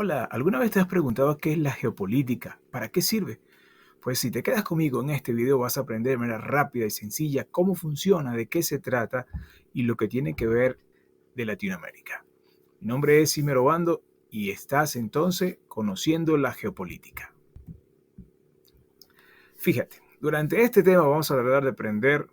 Hola, ¿alguna vez te has preguntado qué es la geopolítica? ¿Para qué sirve? Pues si te quedas conmigo en este video vas a aprender de manera rápida y sencilla cómo funciona, de qué se trata y lo que tiene que ver de Latinoamérica. Mi nombre es Simero Bando y estás entonces conociendo la geopolítica. Fíjate, durante este tema vamos a tratar de aprender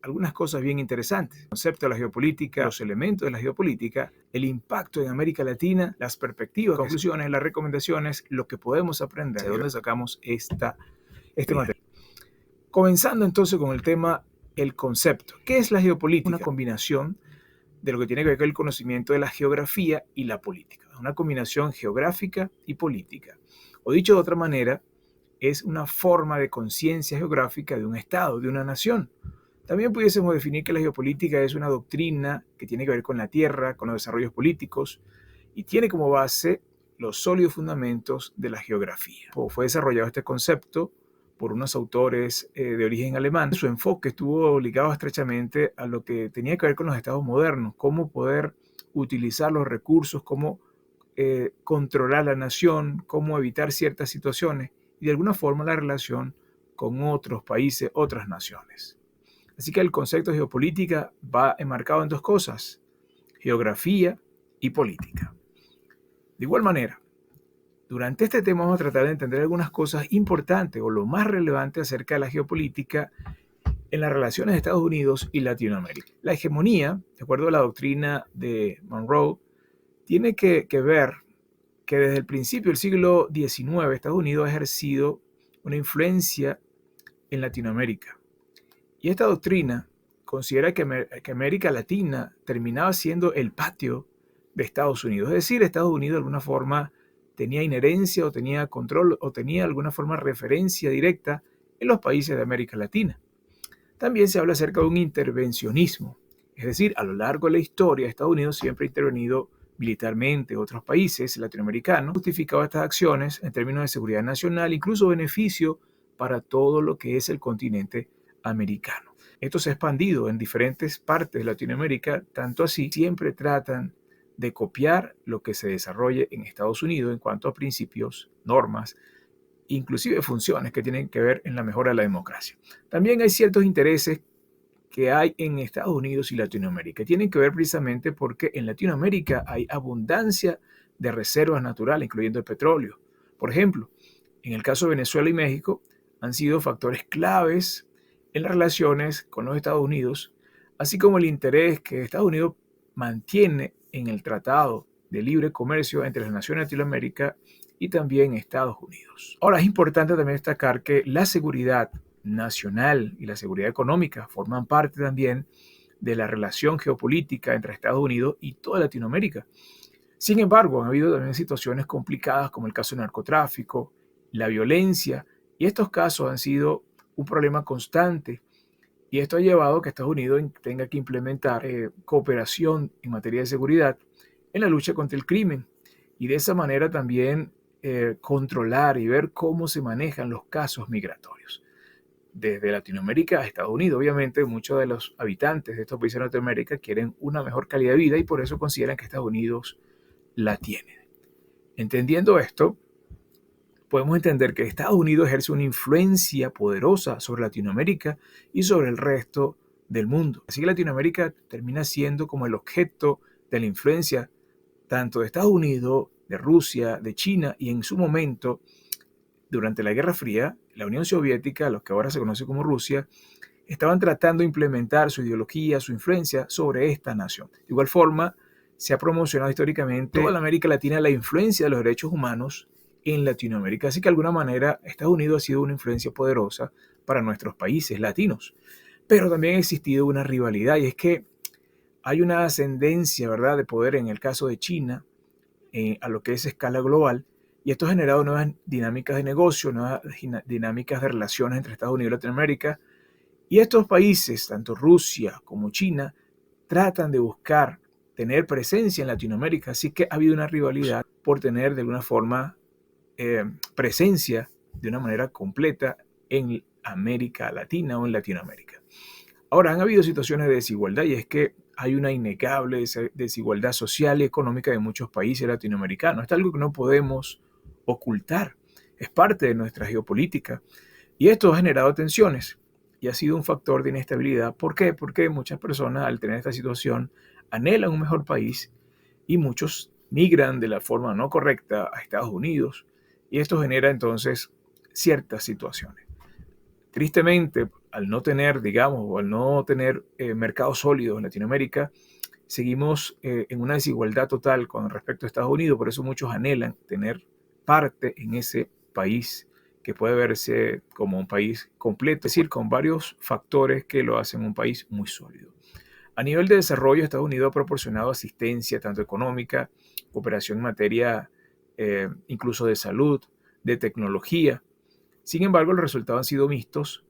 algunas cosas bien interesantes. El concepto de la geopolítica, los elementos de la geopolítica, el impacto en América Latina, las perspectivas, conclusiones, las recomendaciones, lo que podemos aprender, de dónde sacamos este material. Comenzando entonces con el tema, el concepto. ¿Qué es la geopolítica? Una combinación de lo que tiene que ver con el conocimiento de la geografía y la política. Una combinación geográfica y política. O dicho de otra manera, es una forma de conciencia geográfica de un estado, de una nación. También pudiésemos definir que la geopolítica es una doctrina que tiene que ver con la tierra, con los desarrollos políticos y tiene como base los sólidos fundamentos de la geografía. Fue desarrollado este concepto por unos autores de origen alemán. Su enfoque estuvo ligado estrechamente a lo que tenía que ver con los estados modernos, cómo poder utilizar los recursos, cómo controlar la nación, cómo evitar ciertas situaciones y de alguna forma la relación con otros países, otras naciones. Así que el concepto de geopolítica va enmarcado en dos cosas, geografía y política. De igual manera, durante este tema vamos a tratar de entender algunas cosas importantes o lo más relevante acerca de la geopolítica en las relaciones de Estados Unidos y Latinoamérica. La hegemonía, de acuerdo a la doctrina de Monroe, tiene que ver que desde el principio del siglo XIX Estados Unidos ha ejercido una influencia en Latinoamérica. Y esta doctrina considera que América Latina terminaba siendo el patio de Estados Unidos. Es decir, Estados Unidos de alguna forma tenía inherencia o tenía control o tenía de alguna forma referencia directa en los países de América Latina. También se habla acerca de un intervencionismo. Es decir, a lo largo de la historia, Estados Unidos siempre ha intervenido militarmente en otros países latinoamericanos, justificado estas acciones en términos de seguridad nacional, incluso beneficio para todo lo que es el continente americano. Esto se ha expandido en diferentes partes de Latinoamérica, tanto así siempre tratan de copiar lo que se desarrolle en Estados Unidos en cuanto a principios, normas, inclusive funciones que tienen que ver en la mejora de la democracia. También hay ciertos intereses que hay en Estados Unidos y Latinoamérica. Tienen que ver precisamente porque en Latinoamérica hay abundancia de reservas naturales, incluyendo el petróleo. Por ejemplo, en el caso de Venezuela y México, han sido factores claves en las relaciones con los Estados Unidos, así como el interés que Estados Unidos mantiene en el Tratado de Libre Comercio entre las naciones de Latinoamérica y también Estados Unidos. Ahora, es importante también destacar que la seguridad nacional y la seguridad económica forman parte también de la relación geopolítica entre Estados Unidos y toda Latinoamérica. Sin embargo, han habido también situaciones complicadas como el caso del narcotráfico, la violencia, y estos casos han sido un problema constante y esto ha llevado a que Estados Unidos tenga que implementar cooperación en materia de seguridad en la lucha contra el crimen y de esa manera también controlar y ver cómo se manejan los casos migratorios. Desde Latinoamérica a Estados Unidos, obviamente muchos de los habitantes de estos países de Latinoamérica quieren una mejor calidad de vida y por eso consideran que Estados Unidos la tiene. Entendiendo esto, podemos entender que Estados Unidos ejerce una influencia poderosa sobre Latinoamérica y sobre el resto del mundo. Así que Latinoamérica termina siendo como el objeto de la influencia tanto de Estados Unidos, de Rusia, de China y en su momento, durante la Guerra Fría, la Unión Soviética, los que ahora se conoce como Rusia, estaban tratando de implementar su ideología, su influencia sobre esta nación. De igual forma, se ha promocionado históricamente en toda la América Latina la influencia de los derechos humanos en Latinoamérica. Así que de alguna manera Estados Unidos ha sido una influencia poderosa para nuestros países latinos. Pero también ha existido una rivalidad y es que hay una ascendencia, ¿verdad?, de poder en el caso de China a lo que es escala global y esto ha generado nuevas dinámicas de negocio, nuevas dinámicas de relaciones entre Estados Unidos y Latinoamérica. Y estos países, tanto Rusia como China, tratan de buscar tener presencia en Latinoamérica, así que ha habido una rivalidad por tener de alguna forma presencia de una manera completa en América Latina o en Latinoamérica. Ahora, han habido situaciones de desigualdad y es que hay una innegable desigualdad social y económica de muchos países latinoamericanos. Esto es algo que no podemos ocultar. Es parte de nuestra geopolítica. Y esto ha generado tensiones y ha sido un factor de inestabilidad. ¿Por qué? Porque muchas personas al tener esta situación anhelan un mejor país y muchos migran de la forma no correcta a Estados Unidos y esto genera entonces ciertas situaciones. Tristemente, al no tener, digamos, o al no tener mercados sólidos en Latinoamérica, seguimos en una desigualdad total con respecto a Estados Unidos, por eso muchos anhelan tener parte en ese país que puede verse como un país completo, es decir, con varios factores que lo hacen un país muy sólido. A nivel de desarrollo, Estados Unidos ha proporcionado asistencia tanto económica, cooperación en materia incluso de salud, de tecnología. Sin embargo, los resultados han sido mixtos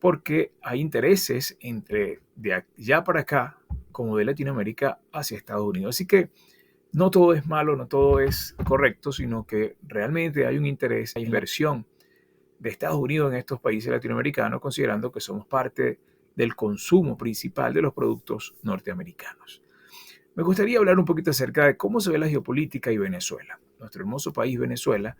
porque hay intereses entre de allá para acá, como de Latinoamérica hacia Estados Unidos. Así que no todo es malo, no todo es correcto, sino que realmente hay un interés, hay inversión de Estados Unidos en estos países latinoamericanos, considerando que somos parte del consumo principal de los productos norteamericanos. Me gustaría hablar un poquito acerca de cómo se ve la geopolítica y Venezuela. Nuestro hermoso país Venezuela,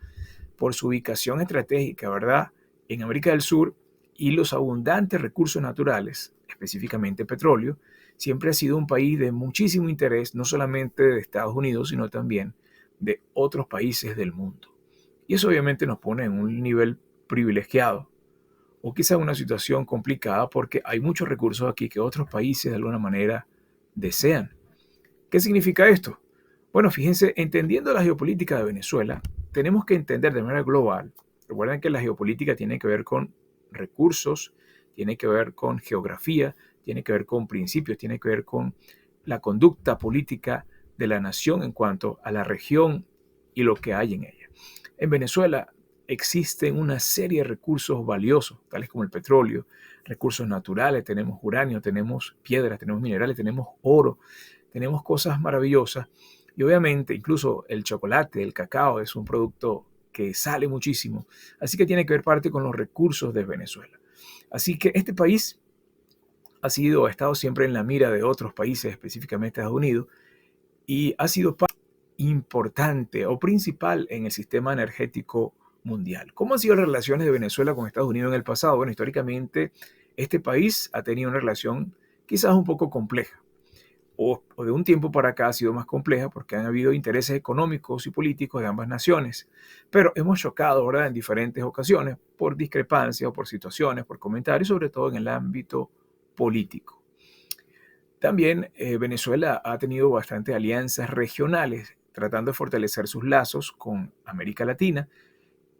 por su ubicación estratégica, ¿verdad?, en América del Sur y los abundantes recursos naturales, específicamente petróleo, siempre ha sido un país de muchísimo interés, no solamente de Estados Unidos, sino también de otros países del mundo. Y eso obviamente nos pone en un nivel privilegiado o quizá una situación complicada porque hay muchos recursos aquí que otros países de alguna manera desean. ¿Qué significa esto? Bueno, fíjense, entendiendo la geopolítica de Venezuela, tenemos que entender de manera global. Recuerden que la geopolítica tiene que ver con recursos, tiene que ver con geografía, tiene que ver con principios, tiene que ver con la conducta política de la nación en cuanto a la región y lo que hay en ella. En Venezuela existen una serie de recursos valiosos, tales como el petróleo, recursos naturales, tenemos uranio, tenemos piedras, tenemos minerales, tenemos oro, tenemos cosas maravillosas y obviamente incluso el chocolate, el cacao es un producto que sale muchísimo, así que tiene que ver parte con los recursos de Venezuela. Así que este país ha estado siempre en la mira de otros países, específicamente Estados Unidos, y ha sido parte importante o principal en el sistema energético mundial. ¿Cómo han sido las relaciones de Venezuela con Estados Unidos en el pasado? Bueno, históricamente este país ha tenido una relación quizás un poco compleja, o de un tiempo para acá ha sido más compleja porque han habido intereses económicos y políticos de ambas naciones, pero hemos chocado, ¿verdad?, en diferentes ocasiones por discrepancias o por situaciones, por comentarios, sobre todo en el ámbito político. También Venezuela ha tenido bastantes alianzas regionales, tratando de fortalecer sus lazos con América Latina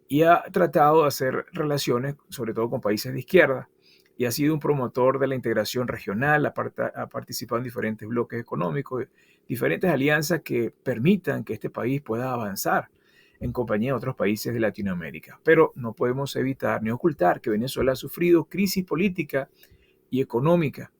y ha tratado de hacer relaciones, sobre todo con países de izquierda, y ha sido un promotor de la integración regional, ha participado en diferentes bloques económicos, diferentes alianzas que permitan que este país pueda avanzar en compañía de otros países de Latinoamérica. Pero no podemos evitar ni ocultar que Venezuela ha sufrido crisis política y económica,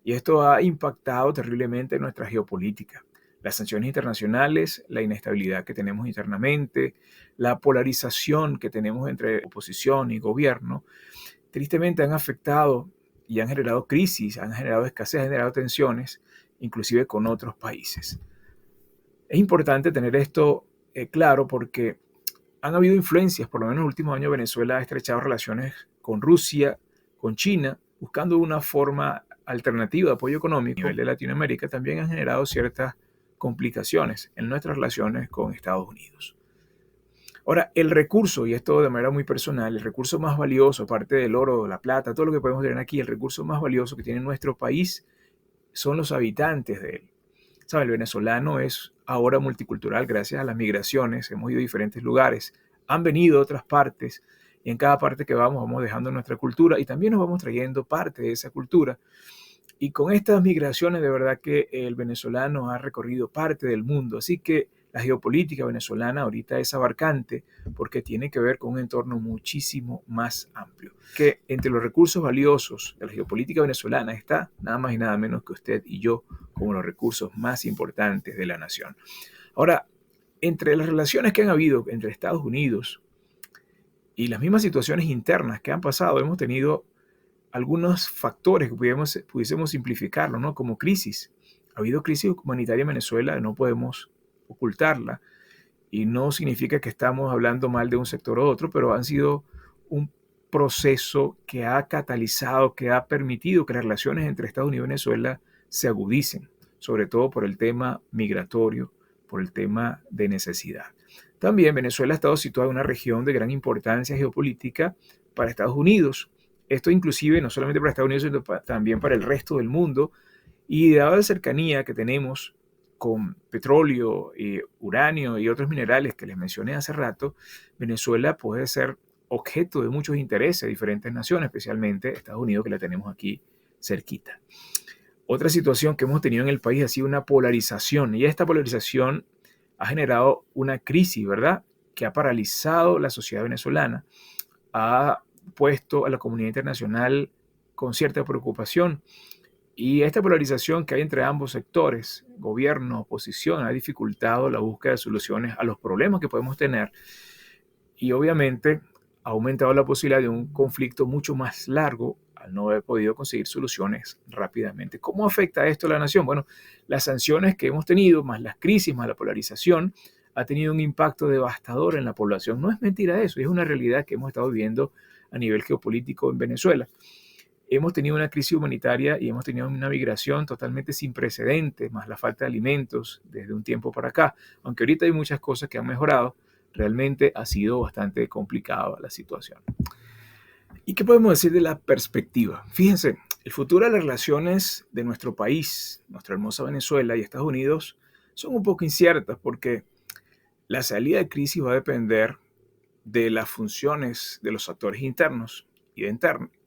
y esto ha impactado terriblemente nuestra geopolítica. Las sanciones internacionales, la inestabilidad que tenemos internamente, la polarización que tenemos entre oposición y gobierno, tristemente han afectado y han generado crisis, han generado escasez, han generado tensiones, inclusive con otros países. Es importante tener esto claro porque han habido influencias, por lo menos en los últimos años Venezuela ha estrechado relaciones con Rusia, con China, buscando una forma alternativa de apoyo económico. A nivel de Latinoamérica también han generado ciertas complicaciones en nuestras relaciones con Estados Unidos. Ahora, el recurso, y esto de manera muy personal, el recurso más valioso, aparte del oro, la plata, todo lo que podemos tener aquí, el recurso más valioso que tiene nuestro país son los habitantes de él. ¿Sabe? El venezolano es ahora multicultural gracias a las migraciones, hemos ido a diferentes lugares, han venido de otras partes, y en cada parte que vamos dejando nuestra cultura y también nos vamos trayendo parte de esa cultura. Y con estas migraciones de verdad que el venezolano ha recorrido parte del mundo, así que la geopolítica venezolana ahorita es abarcante porque tiene que ver con un entorno muchísimo más amplio. Que entre los recursos valiosos de la geopolítica venezolana está nada más y nada menos que usted y yo como los recursos más importantes de la nación. Ahora, entre las relaciones que han habido entre Estados Unidos y las mismas situaciones internas que han pasado, hemos tenido algunos factores que pudiésemos simplificarlo, ¿no? Como crisis. Ha habido crisis humanitaria en Venezuela, no podemos ocultarla, y no significa que estamos hablando mal de un sector u otro, pero han sido un proceso que ha catalizado, que ha permitido que las relaciones entre Estados Unidos y Venezuela se agudicen, sobre todo por el tema migratorio, por el tema de necesidad. También Venezuela ha estado situada en una región de gran importancia geopolítica para Estados Unidos. Esto inclusive no solamente para Estados Unidos, sino también para el resto del mundo. Y dada la cercanía que tenemos con petróleo, uranio y otros minerales que les mencioné hace rato, Venezuela puede ser objeto de muchos intereses de diferentes naciones, especialmente Estados Unidos, que la tenemos aquí cerquita. Otra situación que hemos tenido en el país ha sido una polarización, y esta polarización ha generado una crisis, ¿verdad?, que ha paralizado la sociedad venezolana, ha puesto a la comunidad internacional con cierta preocupación. Y esta polarización que hay entre ambos sectores, gobierno, oposición, ha dificultado la búsqueda de soluciones a los problemas que podemos tener, y obviamente ha aumentado la posibilidad de un conflicto mucho más largo al no haber podido conseguir soluciones rápidamente. ¿Cómo afecta esto a la nación? Bueno, las sanciones que hemos tenido, más las crisis, más la polarización, ha tenido un impacto devastador en la población. No es mentira eso, es una realidad que hemos estado viviendo a nivel geopolítico en Venezuela. Hemos tenido una crisis humanitaria y hemos tenido una migración totalmente sin precedentes, más la falta de alimentos desde un tiempo para acá. Aunque ahorita hay muchas cosas que han mejorado, realmente ha sido bastante complicada la situación. ¿Y qué podemos decir de la perspectiva? Fíjense, el futuro de las relaciones de nuestro país, nuestra hermosa Venezuela y Estados Unidos, son un poco inciertas porque la salida de crisis va a depender de las funciones de los actores internos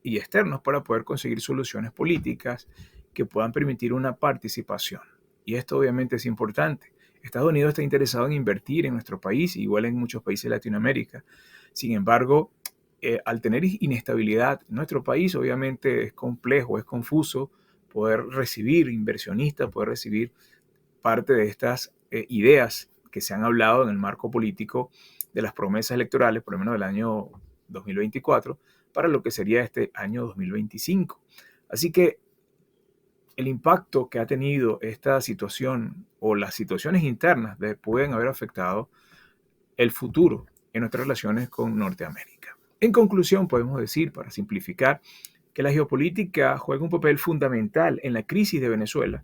y externos para poder conseguir soluciones políticas que puedan permitir una participación. Y esto obviamente es importante. Estados Unidos está interesado en invertir en nuestro país, igual en muchos países de Latinoamérica. Sin embargo, al tener inestabilidad en nuestro país, obviamente es complejo, es confuso poder recibir inversionistas, poder recibir parte de estas ideas que se han hablado en el marco político de las promesas electorales, por lo menos del año 2024, para lo que sería este año 2025. Así que el impacto que ha tenido esta situación o las situaciones internas pueden haber afectado el futuro en nuestras relaciones con Norteamérica. En conclusión, podemos decir, para simplificar, que la geopolítica juega un papel fundamental en la crisis de Venezuela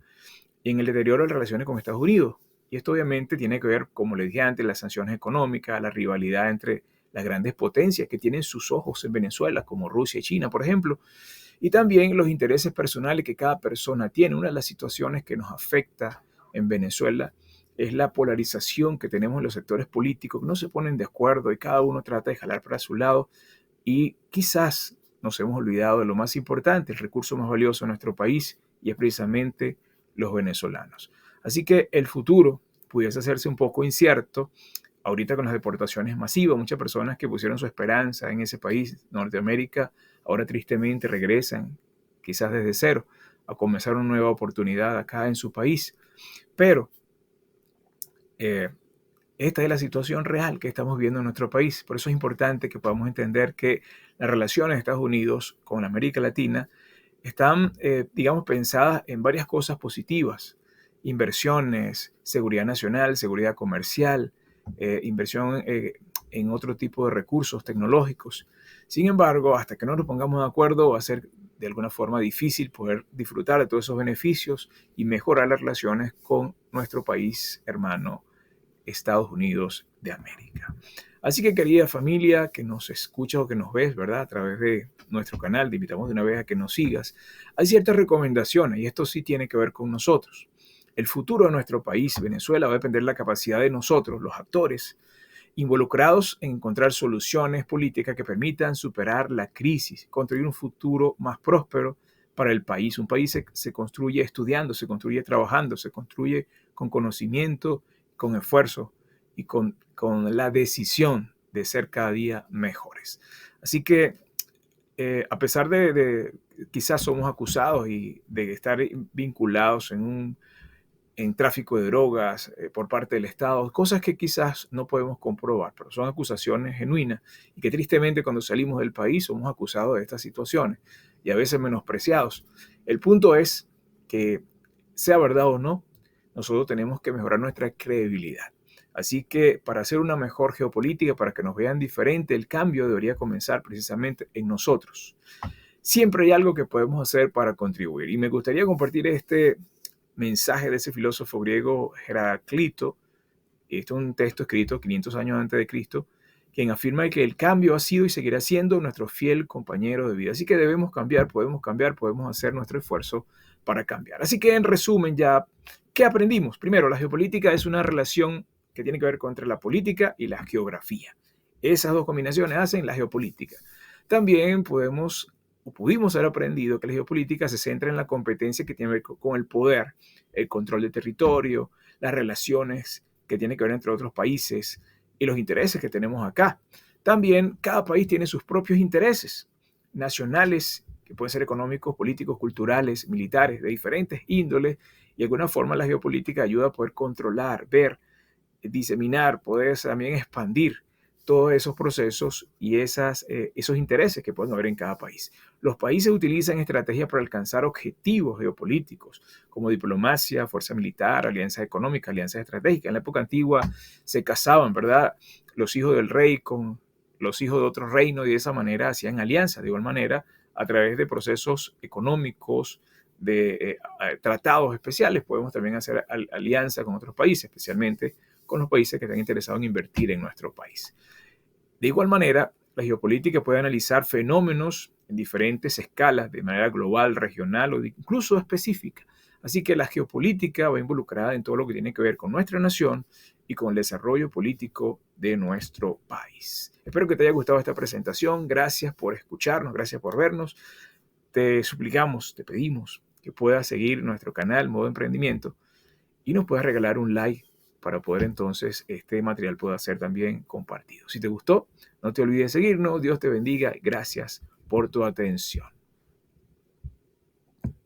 y en el deterioro de las relaciones con Estados Unidos. Y esto obviamente tiene que ver, como les dije antes, las sanciones económicas, la rivalidad entre las grandes potencias que tienen sus ojos en Venezuela, como Rusia y China, por ejemplo, y también los intereses personales que cada persona tiene. Una de las situaciones que nos afecta en Venezuela es la polarización que tenemos en los sectores políticos, que no se ponen de acuerdo y cada uno trata de jalar para su lado, y quizás nos hemos olvidado de lo más importante, el recurso más valioso de nuestro país, y es precisamente los venezolanos. Así que el futuro pudiese hacerse un poco incierto. Ahorita con las deportaciones masivas, muchas personas que pusieron su esperanza en ese país, Norteamérica, ahora tristemente regresan, quizás desde cero, a comenzar una nueva oportunidad acá en su país. Pero esta es la situación real que estamos viendo en nuestro país. Por eso es importante que podamos entender que las relaciones de Estados Unidos con América Latina están, digamos, pensadas en varias cosas positivas: inversiones, seguridad nacional, seguridad comercial, inversión en otro tipo de recursos tecnológicos. Sin embargo, hasta que no nos pongamos de acuerdo, va a ser de alguna forma difícil poder disfrutar de todos esos beneficios y mejorar las relaciones con nuestro país hermano, Estados Unidos de América. Así que, querida familia que nos escucha o que nos ves, ¿verdad?, a través de nuestro canal, te invitamos de una vez a que nos sigas. Hay ciertas recomendaciones y esto sí tiene que ver con nosotros. El futuro de nuestro país, Venezuela, va a depender de la capacidad de nosotros, los actores, involucrados en encontrar soluciones políticas que permitan superar la crisis, construir un futuro más próspero para el país. Un país se construye estudiando, se construye trabajando, se construye con conocimiento, con esfuerzo y con la decisión de ser cada día mejores. Así que a pesar de quizás somos acusados y de estar vinculados en tráfico de drogas por parte del Estado, cosas que quizás no podemos comprobar, pero son acusaciones genuinas y que tristemente cuando salimos del país somos acusados de estas situaciones y a veces menospreciados. El punto es que sea verdad o no, nosotros tenemos que mejorar nuestra credibilidad. Así que para hacer una mejor geopolítica, para que nos vean diferente, el cambio debería comenzar precisamente en nosotros. Siempre hay algo que podemos hacer para contribuir. Y me gustaría compartir este mensaje de ese filósofo griego Heráclito. Esto es un texto escrito 500 años antes de Cristo, quien afirma que el cambio ha sido y seguirá siendo nuestro fiel compañero de vida. Así que debemos cambiar, podemos hacer nuestro esfuerzo para cambiar. Así que en resumen ya, ¿qué aprendimos? Primero, la geopolítica es una relación que tiene que ver entre la política y la geografía. Esas dos combinaciones hacen la geopolítica. También pudimos haber aprendido que la geopolítica se centra en la competencia que tiene que ver con el poder, el control del territorio, las relaciones que tiene que ver entre otros países y los intereses que tenemos acá. También cada país tiene sus propios intereses nacionales, que pueden ser económicos, políticos, culturales, militares, de diferentes índoles, y de alguna forma la geopolítica ayuda a poder controlar, ver, diseminar, poder también expandir todos esos procesos y esos intereses que pueden haber en cada país. Los países utilizan estrategias para alcanzar objetivos geopolíticos, como diplomacia, fuerza militar, alianzas económicas, alianzas estratégicas. En la época antigua se casaban, ¿verdad?, los hijos del rey con los hijos de otro reino y de esa manera hacían alianzas. De igual manera, a través de procesos económicos, de tratados especiales, podemos también hacer alianzas con otros países, especialmente con los países que están interesados en invertir en nuestro país. De igual manera, la geopolítica puede analizar fenómenos en diferentes escalas, de manera global, regional o incluso específica. Así que la geopolítica va involucrada en todo lo que tiene que ver con nuestra nación y con el desarrollo político de nuestro país. Espero que te haya gustado esta presentación. Gracias por escucharnos, gracias por vernos. Te suplicamos, te pedimos que puedas seguir nuestro canal Modo Emprendimiento y nos puedas regalar un like para poder entonces este material pueda ser también compartido. Si te gustó, no te olvides de seguirnos. Dios te bendiga. Gracias por tu atención.